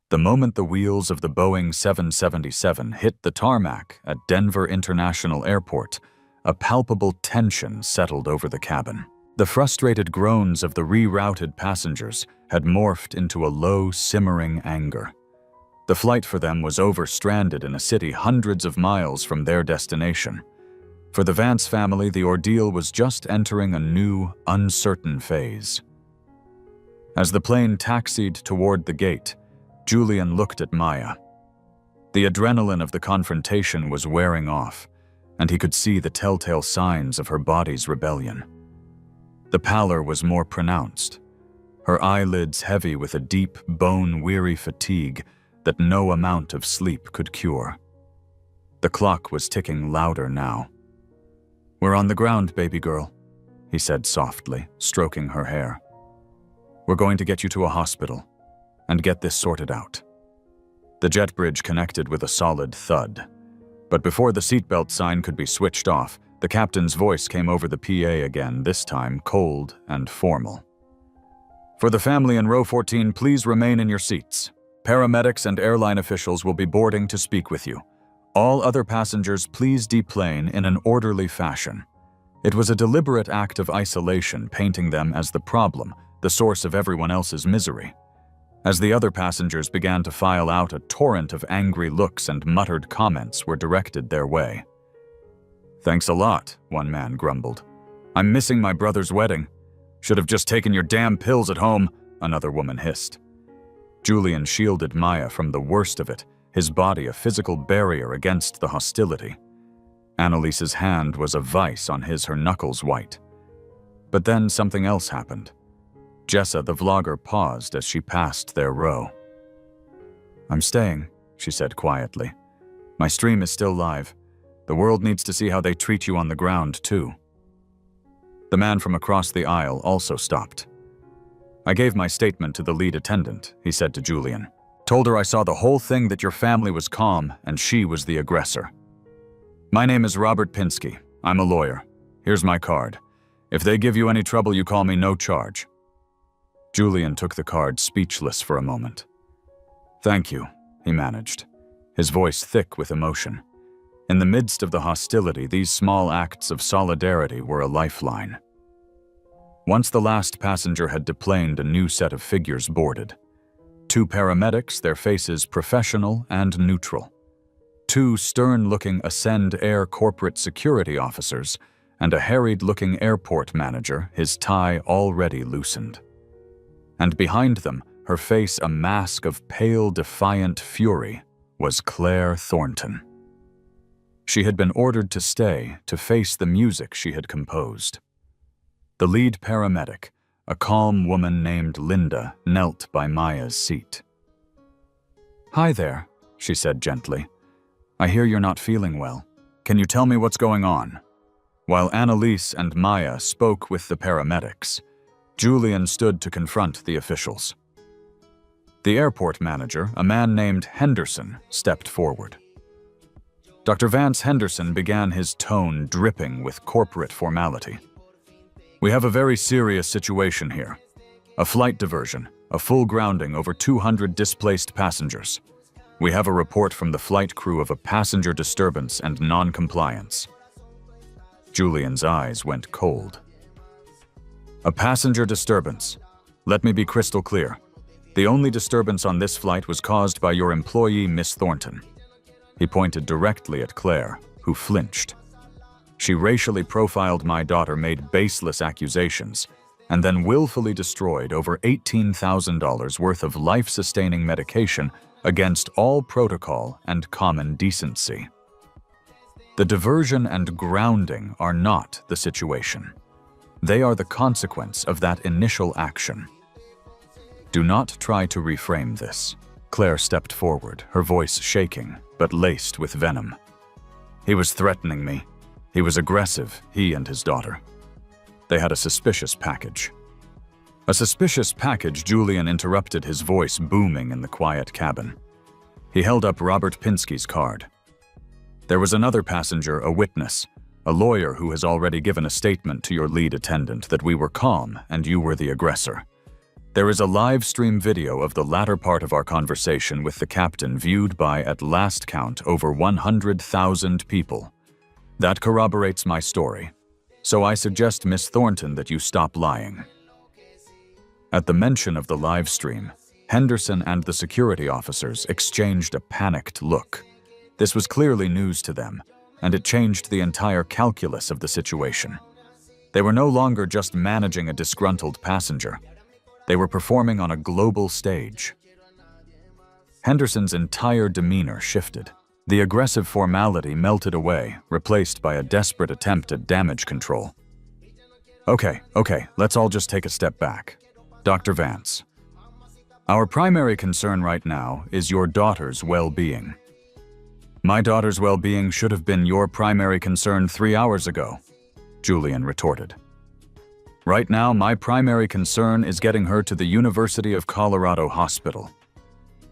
The moment the wheels of the Boeing 777 hit the tarmac at Denver International Airport, a palpable tension settled over the cabin. The frustrated groans of the rerouted passengers had morphed into a low, simmering anger. The flight for them was over-stranded in a city hundreds of miles from their destination. For the Vance family, the ordeal was just entering a new, uncertain phase. As the plane taxied toward the gate, Julian looked at Maya. The adrenaline of the confrontation was wearing off, and he could see the telltale signs of her body's rebellion. The pallor was more pronounced, her eyelids heavy with a deep, bone-weary fatigue that no amount of sleep could cure. The clock was ticking louder now. "We're on the ground, baby girl," he said softly, stroking her hair. "We're going to get you to a hospital and get this sorted out." The jet bridge connected with a solid thud. But before the seatbelt sign could be switched off, the captain's voice came over the PA again, this time cold and formal. "For the family in row 14, please remain in your seats. Paramedics and airline officials will be boarding to speak with you. All other passengers, please deplane in an orderly fashion." It was a deliberate act of isolation, painting them as the problem, the source of everyone else's misery. As the other passengers began to file out, a torrent of angry looks and muttered comments were directed their way. "Thanks a lot," one man grumbled. "I'm missing my brother's wedding. Should have just taken your damn pills at home," another woman hissed. Julian shielded Maya from the worst of it, his body a physical barrier against the hostility. Annalise's hand was a vice on her knuckles white. But then something else happened. Jessa, the vlogger, paused as she passed their row. "I'm staying," she said quietly. "My stream is still live. The world needs to see how they treat you on the ground, too." The man from across the aisle also stopped. "I gave my statement to the lead attendant," he said to Julian. "Told her I saw the whole thing, that your family was calm and she was the aggressor. My name is Robert Pinsky. I'm a lawyer. Here's my card. If they give you any trouble, you call me, no charge." Julian took the card, speechless for a moment. "Thank you," he managed, his voice thick with emotion. In the midst of the hostility, these small acts of solidarity were a lifeline. Once the last passenger had deplaned, a new set of figures boarded. 2 paramedics, their faces professional and neutral. 2 stern-looking Ascend Air corporate security officers, and a harried-looking airport manager, his tie already loosened. And behind them, her face a mask of pale, defiant fury, was Claire Thornton. She had been ordered to stay to face the music she had composed. The lead paramedic, a calm woman named Linda, knelt by Maya's seat. "Hi there," she said gently. "I hear you're not feeling well. Can you tell me what's going on?" While Annalise and Maya spoke with the paramedics, Julian stood to confront the officials. The airport manager, a man named Henderson, stepped forward. Dr. Vance Henderson began, his tone dripping with corporate formality. "We have a very serious situation here. A flight diversion, a full grounding, over 200 displaced passengers. We have a report from the flight crew of a passenger disturbance and non-compliance." Julian's eyes went cold. "A passenger disturbance. Let me be crystal clear. The only disturbance on this flight was caused by your employee, Miss Thornton." He pointed directly at Claire, who flinched. "She racially profiled my daughter, made baseless accusations, and then willfully destroyed over $18,000 worth of life-sustaining medication against all protocol and common decency. The diversion and grounding are not the situation. They are the consequence of that initial action. Do not try to reframe this." Claire stepped forward, her voice shaking, but laced with venom. "He was threatening me. He was aggressive, he and his daughter. They had a suspicious package." "A suspicious package," Julian interrupted, his voice booming in the quiet cabin. He held up Robert Pinsky's card. "There was another passenger, a witness, a lawyer who has already given a statement to your lead attendant that we were calm and you were the aggressor. There is a live stream video of the latter part of our conversation with the captain viewed by, at last count, over 100,000 people. That corroborates my story. So I suggest, Miss Thornton, that you stop lying." At the mention of the live stream, Henderson and the security officers exchanged a panicked look. This was clearly news to them, and it changed the entire calculus of the situation. They were no longer just managing a disgruntled passenger. They were performing on a global stage. Henderson's entire demeanor shifted. The aggressive formality melted away, replaced by a desperate attempt at damage control. Okay, let's all just take a step back. Dr. Vance, our primary concern right now is your daughter's well-being. My daughter's well-being should have been your primary concern 3 hours ago, Julian retorted. Right now, my primary concern is getting her to the University of Colorado Hospital.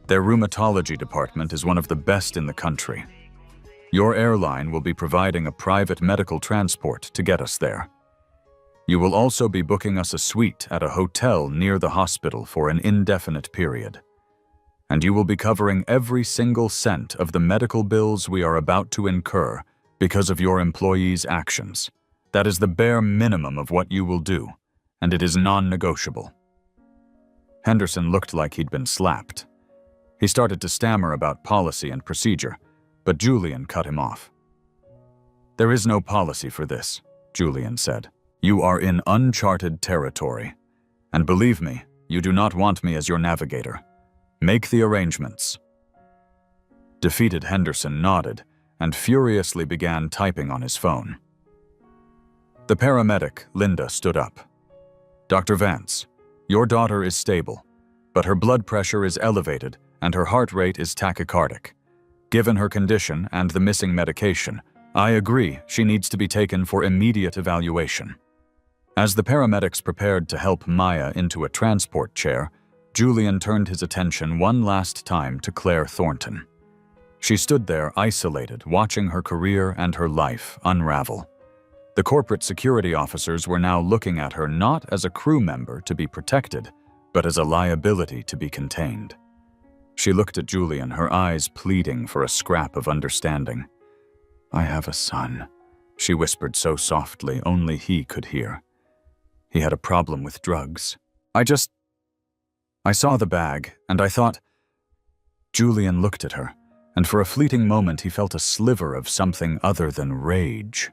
Their rheumatology department is one of the best in the country. Your airline will be providing a private medical transport to get us there. You will also be booking us a suite at a hotel near the hospital for an indefinite period. And you will be covering every single cent of the medical bills we are about to incur because of your employees' actions. That is the bare minimum of what you will do, and it is non-negotiable." Henderson looked like he'd been slapped. He started to stammer about policy and procedure, but Julian cut him off. "There is no policy for this," Julian said. "You are in uncharted territory. And believe me, you do not want me as your navigator. Make the arrangements." Defeated Henderson nodded and furiously began typing on his phone. The paramedic, Linda, stood up. "Dr. Vance, your daughter is stable, but her blood pressure is elevated and her heart rate is tachycardic. Given her condition and the missing medication, I agree she needs to be taken for immediate evaluation." As the paramedics prepared to help Maya into a transport chair, Julian turned his attention one last time to Claire Thornton. She stood there isolated, watching her career and her life unravel. The corporate security officers were now looking at her not as a crew member to be protected, but as a liability to be contained. She looked at Julian, her eyes pleading for a scrap of understanding. "I have a son," she whispered so softly only he could hear. "He had a problem with drugs. I saw the bag, and I thought..." Julian looked at her, and for a fleeting moment he felt a sliver of something other than rage.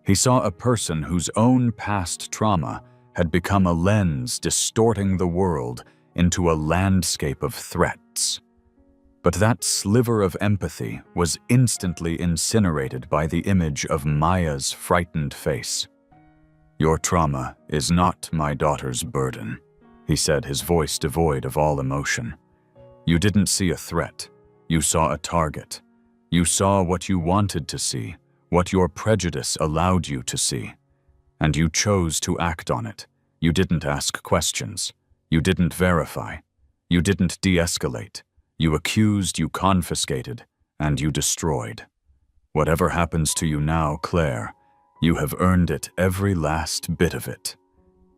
He saw a person whose own past trauma had become a lens distorting the world into a landscape of threats. But that sliver of empathy was instantly incinerated by the image of Maya's frightened face. "Your trauma is not my daughter's burden," he said, his voice devoid of all emotion. "You didn't see a threat. You saw a target. You saw what you wanted to see, what your prejudice allowed you to see. And you chose to act on it. You didn't ask questions. You didn't verify. You didn't de-escalate. You accused, you confiscated, and you destroyed. Whatever happens to you now, Claire, you have earned it, every last bit of it."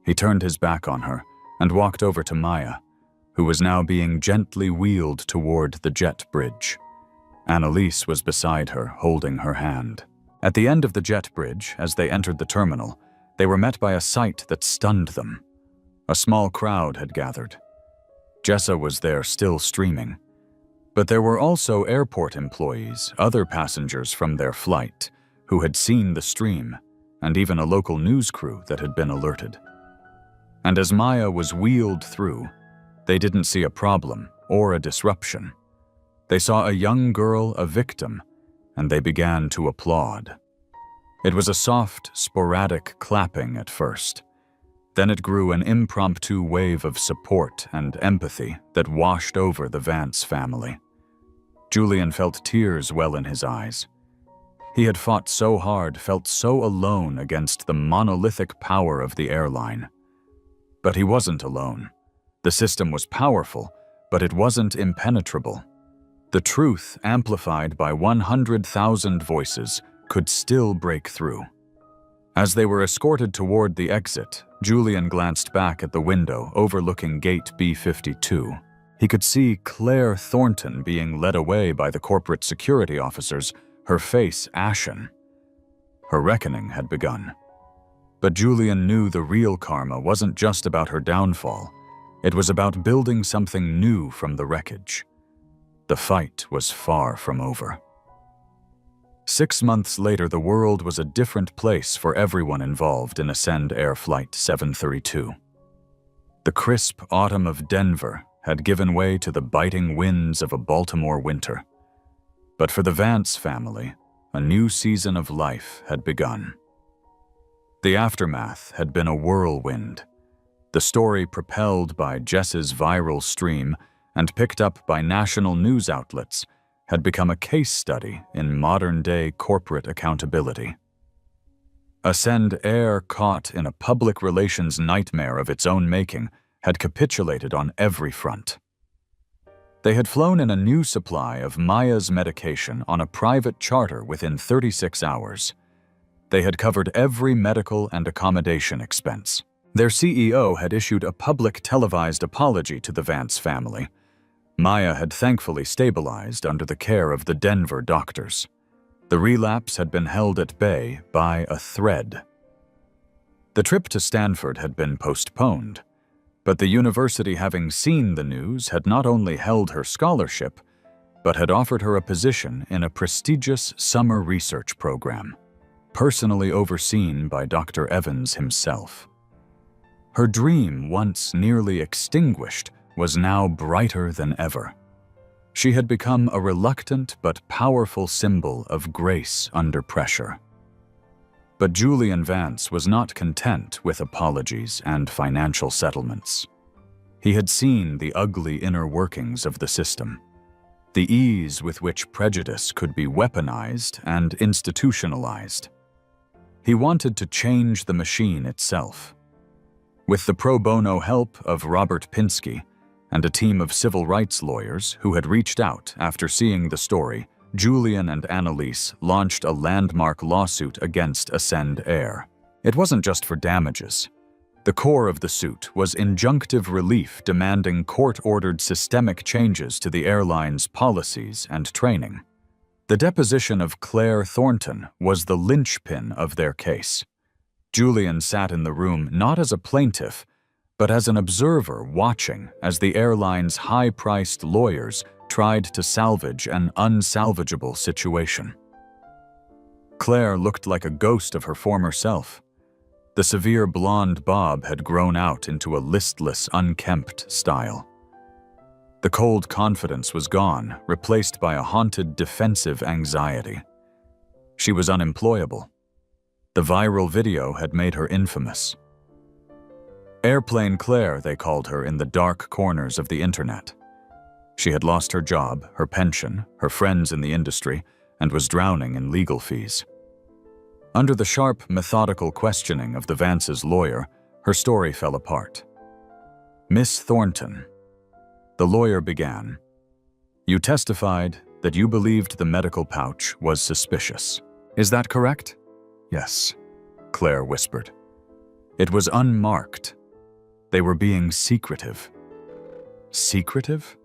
He turned his back on her and walked over to Maya, who was now being gently wheeled toward the jet bridge. Annalise was beside her, holding her hand. At the end of the jet bridge, as they entered the terminal, they were met by a sight that stunned them. A small crowd had gathered. Jessa was there, still streaming. But there were also airport employees, other passengers from their flight, who had seen the stream, and even a local news crew that had been alerted. And as Maya was wheeled through, they didn't see a problem or a disruption. They saw a young girl, a victim, and they began to applaud. It was a soft, sporadic clapping at first. Then it grew an impromptu wave of support and empathy that washed over the Vance family. Julian felt tears well in his eyes. He had fought so hard, felt so alone against the monolithic power of the airline. But he wasn't alone. The system was powerful, but it wasn't impenetrable. The truth, amplified by 100,000 voices, could still break through. As they were escorted toward the exit, Julian glanced back at the window overlooking gate B52. He could see Claire Thornton being led away by the corporate security officers, her face ashen. Her reckoning had begun. But Julian knew the real karma wasn't just about her downfall. It was about building something new from the wreckage. The fight was far from over. 6 months later, the world was a different place for everyone involved in Ascend Air Flight 732. The crisp autumn of Denver had given way to the biting winds of a Baltimore winter. But for the Vance family, a new season of life had begun. The aftermath had been a whirlwind. The story, propelled by Jess's viral stream and picked up by national news outlets, had become a case study in modern-day corporate accountability. Ascend Air, caught in a public relations nightmare of its own making, had capitulated on every front. They had flown in a new supply of Maya's medication on a private charter within 36 hours. They had covered every medical and accommodation expense. Their CEO had issued a public televised apology to the Vance family. Maya had thankfully stabilized under the care of the Denver doctors. The relapse had been held at bay by a thread. The trip to Stanford had been postponed, but the university, having seen the news, had not only held her scholarship, but had offered her a position in a prestigious summer research program, personally overseen by Dr. Evans himself. Her dream, once nearly extinguished, was now brighter than ever. She had become a reluctant but powerful symbol of grace under pressure. But Julian Vance was not content with apologies and financial settlements. He had seen the ugly inner workings of the system, the ease with which prejudice could be weaponized and institutionalized. He wanted to change the machine itself. With the pro bono help of Robert Pinsky and a team of civil rights lawyers who had reached out after seeing the story, Julian and Annalise launched a landmark lawsuit against Ascend Air. It wasn't just for damages. The core of the suit was injunctive relief demanding court-ordered systemic changes to the airline's policies and training. The deposition of Claire Thornton was the linchpin of their case. Julian sat in the room not as a plaintiff, but as an observer watching as the airline's high-priced lawyers tried to salvage an unsalvageable situation. Claire looked like a ghost of her former self. The severe blonde bob had grown out into a listless, unkempt style. The cold confidence was gone, replaced by a haunted, defensive anxiety. She was unemployable. The viral video had made her infamous. Airplane Claire, they called her in the dark corners of the internet. She had lost her job, her pension, her friends in the industry, and was drowning in legal fees. Under the sharp, methodical questioning of the Vance's lawyer, her story fell apart. "Miss Thornton," the lawyer began, "you testified that you believed the medical pouch was suspicious. Is that correct?" "Yes," Claire whispered. "It was unmarked. They were being secretive." Secretive?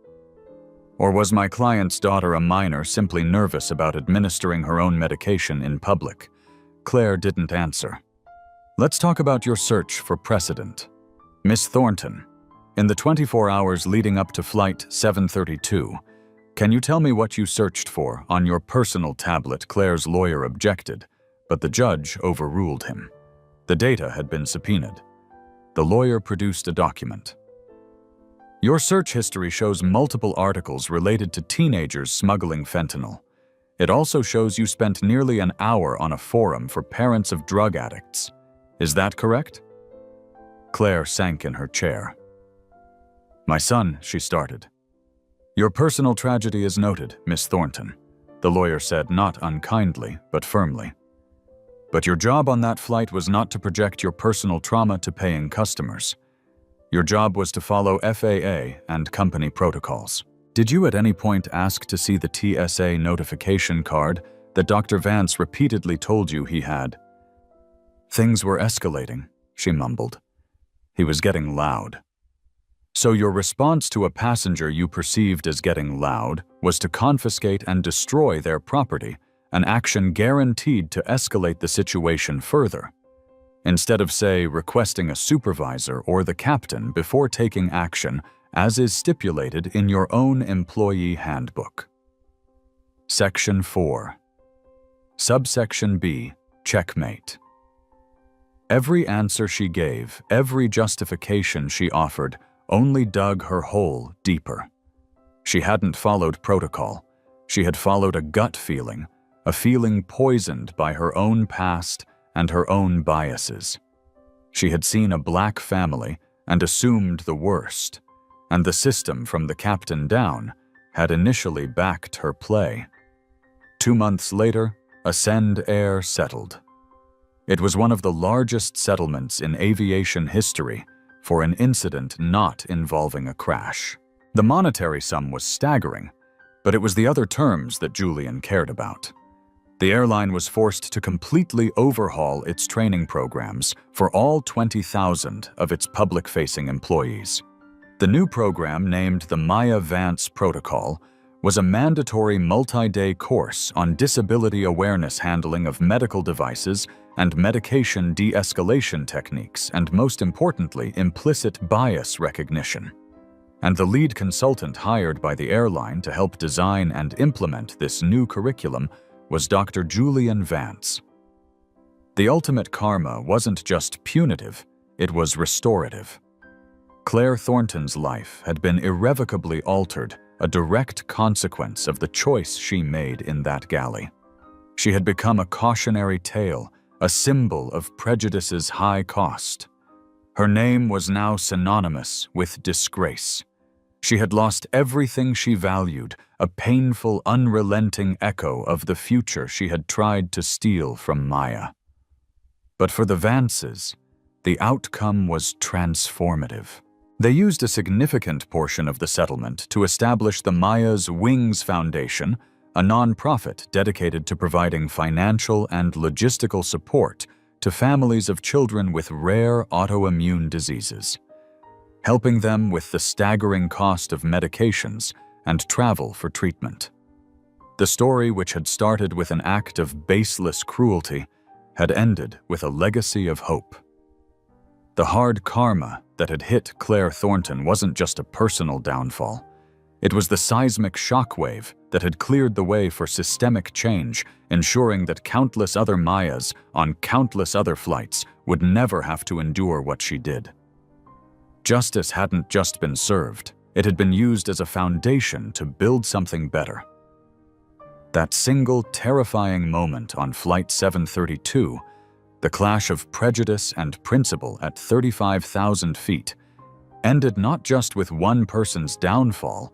Or was my client's daughter a minor simply nervous about administering her own medication in public? Claire didn't answer. "Let's talk about your search for precedent. Miss Thornton, in the 24 hours leading up to Flight 732, can you tell me what you searched for on your personal tablet?" Claire's lawyer objected, but the judge overruled him. The data had been subpoenaed. The lawyer produced a document. "Your search history shows multiple articles related to teenagers smuggling fentanyl. It also shows you spent nearly an hour on a forum for parents of drug addicts. Is that correct?" Claire sank in her chair. "My son," she started. "Your personal tragedy is noted, Miss Thornton," the lawyer said, not unkindly, but firmly. "But your job on that flight was not to project your personal trauma to paying customers. Your job was to follow FAA and company protocols. Did you at any point ask to see the TSA notification card that Dr. Vance repeatedly told you he had?" "Things were escalating," she mumbled. He was getting loud. "So your response to a passenger you perceived as getting loud was to confiscate and destroy their property, an action guaranteed to escalate the situation further, instead of, say, requesting a supervisor or the captain before taking action, as is stipulated in your own employee handbook." Section 4. Subsection B. Checkmate. Every answer she gave, every justification she offered, only dug her hole deeper. She hadn't followed protocol. She had followed a gut feeling, a feeling poisoned by her own past and her own biases. She had seen a black family and assumed the worst, and the system from the captain down had initially backed her play. 2 months later, Ascend Air settled. It was one of the largest settlements in aviation history for an incident not involving a crash. The monetary sum was staggering, but it was the other terms that Julian cared about. The airline was forced to completely overhaul its training programs for all 20,000 of its public-facing employees. The new program, named the Maya Vance Protocol, was a mandatory multi-day course on disability awareness handling of medical devices and medication de-escalation techniques, and most importantly, implicit bias recognition. And the lead consultant hired by the airline to help design and implement this new curriculum was Dr. Julian Vance. The ultimate karma wasn't just punitive, it was restorative. Claire Thornton's life had been irrevocably altered, a direct consequence of the choice she made in that galley. She had become a cautionary tale, a symbol of prejudice's high cost. Her name was now synonymous with disgrace. She had lost everything she valued, a painful, unrelenting echo of the future she had tried to steal from Maya. But for the Vances, the outcome was transformative. They used a significant portion of the settlement to establish the Maya's Wings Foundation, a nonprofit dedicated to providing financial and logistical support to families of children with rare autoimmune diseases, helping them with the staggering cost of medications and travel for treatment. The story, which had started with an act of baseless cruelty, had ended with a legacy of hope. The hard karma that had hit Claire Thornton wasn't just a personal downfall. It was the seismic shockwave that had cleared the way for systemic change, ensuring that countless other Mayas on countless other flights would never have to endure what she did. Justice hadn't just been served, it had been used as a foundation to build something better. That single terrifying moment on Flight 732, the clash of prejudice and principle at 35,000 feet, ended not just with one person's downfall,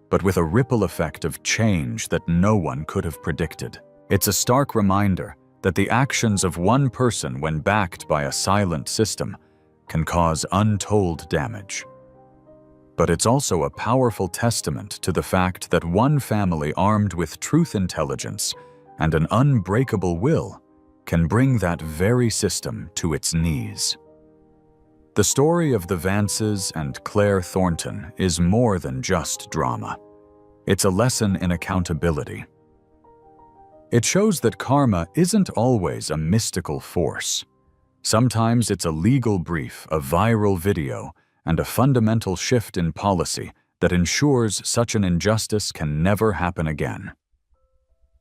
but with a ripple effect of change that no one could have predicted. It's a stark reminder that the actions of one person, when backed by a silent system, can cause untold damage. But it's also a powerful testament to the fact that one family armed with truth intelligence and an unbreakable will can bring that very system to its knees. The story of the Vances and Claire Thornton is more than just drama. It's a lesson in accountability. It shows that karma isn't always a mystical force. Sometimes it's a legal brief, a viral video, and a fundamental shift in policy that ensures such an injustice can never happen again.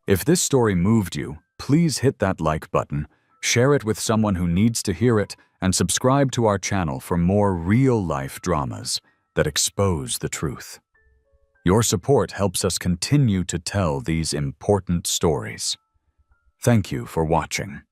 If this story moved you, please hit that like button, share it with someone who needs to hear it, and subscribe to our channel for more real-life dramas that expose the truth. Your support helps us continue to tell these important stories. Thank you for watching.